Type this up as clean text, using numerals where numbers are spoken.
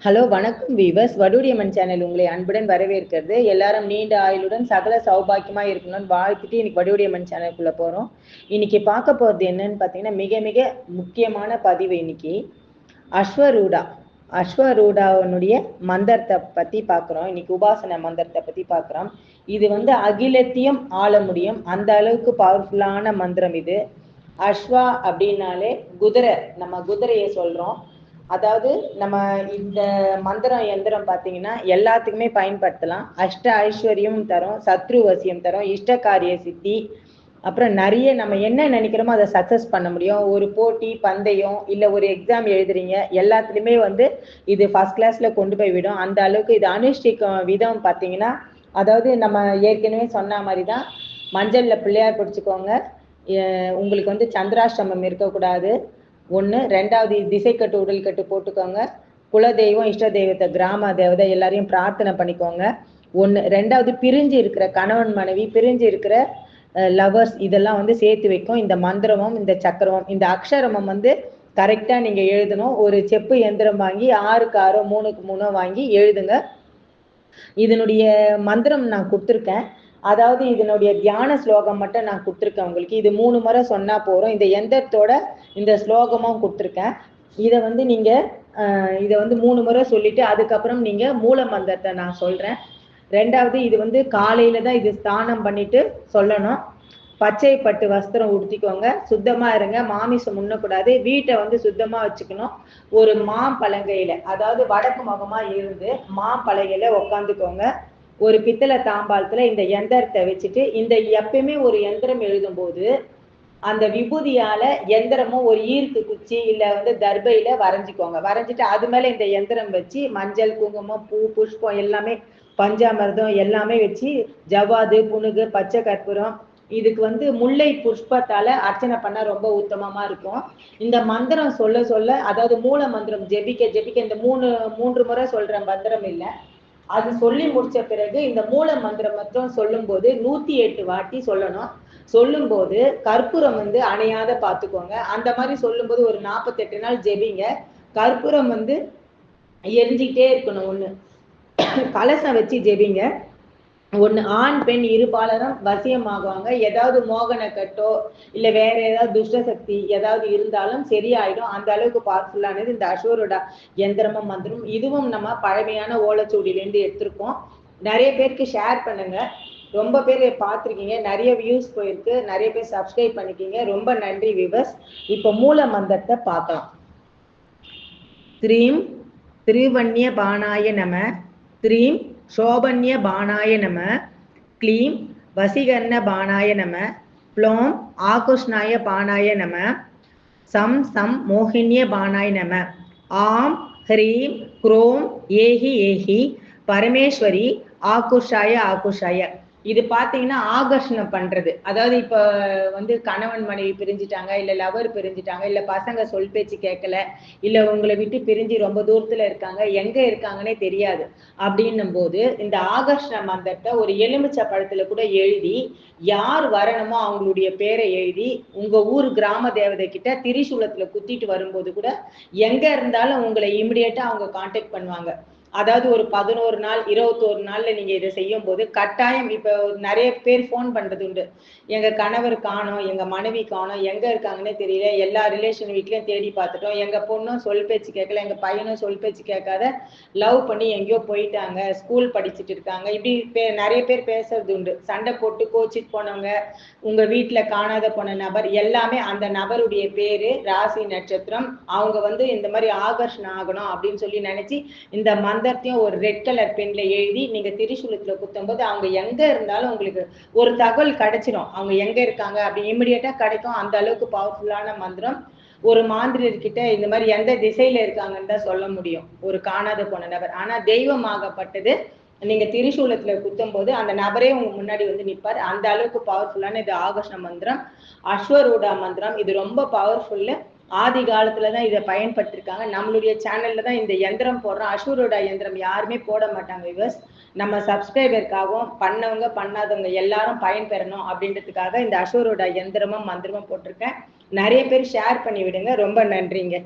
Hello வணக்கம் viewers. வடுடியம்மன் channel உங்களை அன்புடன் வரவேற்கிறது. எல்லாரும் நீண்ட ஆயுளுடன் சகல சௌபாக்கியமா இருக்கணும்னு வாழ்த்துட்டு இன்னைக்கு வடுடியம்மன் சேனலுக்குள்ள போறோம். இன்னைக்கு பார்க்க போறது என்னன்னு பார்த்தீங்கன்னா, மிக மிக முக்கியமான பதிவு. இன்னைக்கு அஸ்வரூடாவுடைய மந்திரத்தை பத்தி பார்க்குறோம். இன்னைக்கு உபாசன மந்திரத்தை பத்தி பார்க்குறோம். இது அகிலத்தையும் ஆள முடியும், அந்த அளவுக்கு பவர்ஃபுல்லான மந்திரம் இது. அஸ்வா அப்படின்னாலே குதிரை, நம்ம குதிரையை சொல்றோம். அதாவது நம்ம இந்த மந்திரம் எந்திரம் பார்த்தீங்கன்னா எல்லாத்துக்குமே பயன்படுத்தலாம். அஷ்ட ஐஸ்வர்யமும் தரும், சத்ரு வசியம் தரும், இஷ்ட காரிய சித்தி, அப்புறம் நிறைய நம்ம என்ன நினைக்கிறோமோ அதை சக்ஸஸ் பண்ண முடியும். ஒரு போட்டி பந்தயம் இல்லை ஒரு எக்ஸாம் எழுதுறீங்க, எல்லாத்துலேயுமே இது ஃபர்ஸ்ட் கிளாஸ்ல கொண்டு போய் விடும். அந்த அளவுக்கு இது அனுஷ்டிக்கும் விதம் பார்த்தீங்கன்னா, அதாவது நம்ம ஏற்கனவே சொன்ன மாதிரி தான். மஞ்சள்ல பிள்ளையார் பிடிச்சிக்கோங்க. உங்களுக்கு சந்திராஷ்டமம் இருக்கக்கூடாது ஒன்று. ரெண்டாவது திசைக்கட்டு உடல் கட்டு போட்டுக்கோங்க. குலதெய்வம் இஷ்ட தெய்வத்தை கிராம தேவதை எல்லாரையும் பிரார்த்தனை பண்ணிக்கோங்க ஒன்று. ரெண்டாவது பிரிஞ்சு இருக்கிற கணவன் மனைவி, பிரிஞ்சு இருக்கிற லவர்ஸ், இதெல்லாம் சேர்த்து வைக்கும் இந்த மந்திரமும் இந்த சக்கரமும். இந்த அக்ஷரமும் கரெக்டாக நீங்கள் எழுதணும். ஒரு செப்பு எந்திரம் வாங்கி 6க்கு 6 3க்கு 3 வாங்கி எழுதுங்க. இதனுடைய மந்திரம் நான் கொடுத்துருக்கேன். அதாவது இதனுடைய தியான ஸ்லோகம் மட்டும் நான் கொடுத்துருக்கேன் உங்களுக்கு. இது 3 முறை சொன்னா போறோம். இந்த எந்திரத்தோட இந்த ஸ்லோகமும் கொடுத்துருக்கேன். இதை நீங்க இதை 3 முறை சொல்லிட்டு அதுக்கப்புறம் நீங்க மூல மந்திரத்தை நான் சொல்றேன். ரெண்டாவது இது காலையில தான் இது ஸ்நானம் பண்ணிட்டு சொல்லணும். பச்சை பட்டு வஸ்திரம் உடுத்திக்கோங்க. சுத்தமா இருங்க, மாமிசம் உண்ணக்கூடாது. வீட்டை சுத்தமா வச்சுக்கணும். ஒரு மாம்பலகையில, அதாவது வடக்கு முகமா இருந்து மாம்பலகையில உக்காந்துக்கோங்க. ஒரு பித்தளை தாம்பாளத்துல இந்த எந்திரத்தை வச்சுட்டு, இந்த எப்பயுமே ஒரு எந்திரம் எழுதும் போது அந்த விபூதியால எந்திரமும் ஒரு ஈர்க்கு குச்சி இல்ல தர்பையில வரைஞ்சிக்கோங்க. வரைஞ்சிட்டு அது மேல இந்த எந்திரம் வச்சு மஞ்சள் குங்குமம் பூ புஷ்பம் எல்லாமே பஞ்சாமிர்தம் எல்லாமே வச்சு ஜவ்வாது புனுகு பச்சை கற்பூரம் இதுக்கு முல்லை புஷ்பத்தால அர்ச்சனை பண்ணா ரொம்ப உத்தமமா இருக்கும். இந்த மந்திரம் சொல்ல சொல்ல, அதாவது மூல மந்திரம் ஜெபிக்க ஜெபிக்க, இந்த 3 முறை சொல்ற மந்திரம் இல்லை, அது சொல்லி முடிச்ச பிறகு இந்த மூல மந்திரம் மட்டும் சொல்லும் போது 108 வாட்டி சொல்லணும். சொல்லும் போது கற்பூரம் அணையாத பார்த்துக்கோங்க. அந்த மாதிரி சொல்லும் போது ஒரு 48 நாள் ஜெபிங்க. கற்பூரம் எரிஞ்சிக்கிட்டே இருக்கணும். ஒண்ணு கலசம் வச்சு ஜெபிங்க. ஒண்ணு ஆண் பெண் இருபாலரும் வசியமாகுவாங்க. ஏதாவது மோகன கட்டோ இல்ல வேற ஏதாவது துஷ்ட சக்தி ஏதாவது இருந்தாலும் சரியாயிடும். அந்த அளவுக்கு பவர்ஃபுல்லானது இந்த அஸ்வரோட எந்திரமும் மந்திரம். இதுவும் நம்ம பழமையான ஓலைச்சூடியிலேருந்து எடுத்திருக்கோம். நிறைய பேருக்கு ஷேர் பண்ணுங்க. ரொம்ப பேர் பார்த்துருக்கீங்க, நிறைய வியூஸ் போயிருக்கு, நிறைய பேர் சப்ஸ்கிரைப் பண்ணிக்கிங்க. ரொம்ப நன்றி வியூவர்ஸ். இப்போ மூல மந்திரத்தை பார்க்கலாம். ஸ்ரீம் திருவண்ய பானாய நம, ஸ்ரீம் சோபன்ய பானாய நம, க்ளீம் வசிகர்ண பானாய நம, ப்ளோம் ஆகுஷ்ணாய பானாய நம, சம் சம் மோகின்ய பானாய நம, ஆம் ஹ்ரீம் குரோம் ஏஹி ஏஹி பரமேஸ்வரி ஆகுஷாய ஆகுஷாய. இது பார்த்தீங்கன்னா ஆகர்ஷணம் பண்றது. அதாவது இப்போ கணவன் மனைவி பிரிஞ்சுட்டாங்க, இல்லை லவர் பிரிஞ்சுட்டாங்க, இல்லை பசங்க சொல் பேச்சு கேட்கல, இல்லை உங்களை விட்டு பிரிஞ்சு ரொம்ப தூரத்துல இருக்காங்க, எங்க இருக்காங்கன்னே தெரியாது. அப்படின்னும் போது இந்த ஆகர்ஷண மந்திரத்தை ஒரு எலுமிச்சை பழத்துல கூட எழுதி, யார் வரணுமோ அவங்களுடைய பேரை எழுதி உங்க ஊர் கிராம தேவதை கிட்ட திரிசூலத்துல குத்திட்டு வரும்போது கூட எங்க இருந்தாலும் உங்களை இமிடியேட்டா அவங்க கான்டாக்ட் பண்ணுவாங்க. அதாவது ஒரு 11 நாள் 21 நாள்ல நீங்க இதை செய்யும் போது கட்டாயம். இப்ப நிறைய பேர் போன் பண்றது உண்டு, எங்க கணவர் காணோம், எங்க மனைவி காணோம், எங்க இருக்காங்கன்னே தெரியல, எல்லா ரிலேஷன் வீட்லயும் தேடி பார்த்துட்டோம், எங்க பொண்ணும் சொல் பேச்சு கேட்கல, எங்க பையனும் சொல் பேச்சு கேட்காத லவ் பண்ணி எங்கேயோ போயிட்டாங்க, ஸ்கூல் படிச்சுட்டு இருக்காங்க, இப்படி நிறைய பேர் பேசுறது உண்டு. சண்டை போட்டு கோச்சிட்டு போனவங்க, உங்க வீட்டுல காணாத போன நபர் எல்லாமே அந்த நபருடைய பேரு, ராசி, நட்சத்திரம், அவங்க இந்த மாதிரி ஆகர்ஷணம் ஆகணும் அப்படின்னு சொல்லி நினைச்சு இந்த மந்திரத்தையும் ஒரு ரெட் கலர் பென்ல எழுதி நீங்க திரிசூலத்துல குத்தும் போது அவங்க எங்க இருந்தாலும் உங்களுக்கு ஒரு தகவல் கிடைச்சிடும். அவங்க எங்க இருக்காங்க அப்படி இமிடியேட்டா கிடைக்கும். அந்த அளவுக்கு பவர்ஃபுல்லான மந்திரம். ஒரு மாந்திரியர்கிட்ட இந்த மாதிரி எந்த திசையில இருக்காங்கன்னு தான் சொல்ல முடியும், ஒரு காணாத போன நபர். ஆனா தெய்வமாகப்பட்டது நீங்க திரிசூலத்துல குத்தும் போது அந்த நபரே உங்க முன்னாடி நிற்பார். அந்த அளவுக்கு பவர்ஃபுல்லான இது ஆகர்ஷண மந்திரம், அஸ்வரூடா மந்திரம். இது ரொம்ப பவர்ஃபுல்லு. ஆதி காலத்துலதான் இதை பயன்படுத்திருக்காங்க. நம்மளுடைய சேனல்ல தான் இந்த எந்திரம் போடுறோம். அஸ்வரூடா எந்திரம் யாருமே போட மாட்டாங்க வியூவர்ஸ். நம்ம சப்ஸ்கிரைபருக்காகவும் பண்ணவங்க பண்ணாதவங்க எல்லாரும் பயன்பெறணும் அப்படின்றதுக்காக இந்த அஸ்வரூடா எந்திரமும் மந்திரமும் போட்டிருக்கேன். நிறைய பேர் ஷேர் பண்ணி விடுங்க. ரொம்ப நன்றிங்க.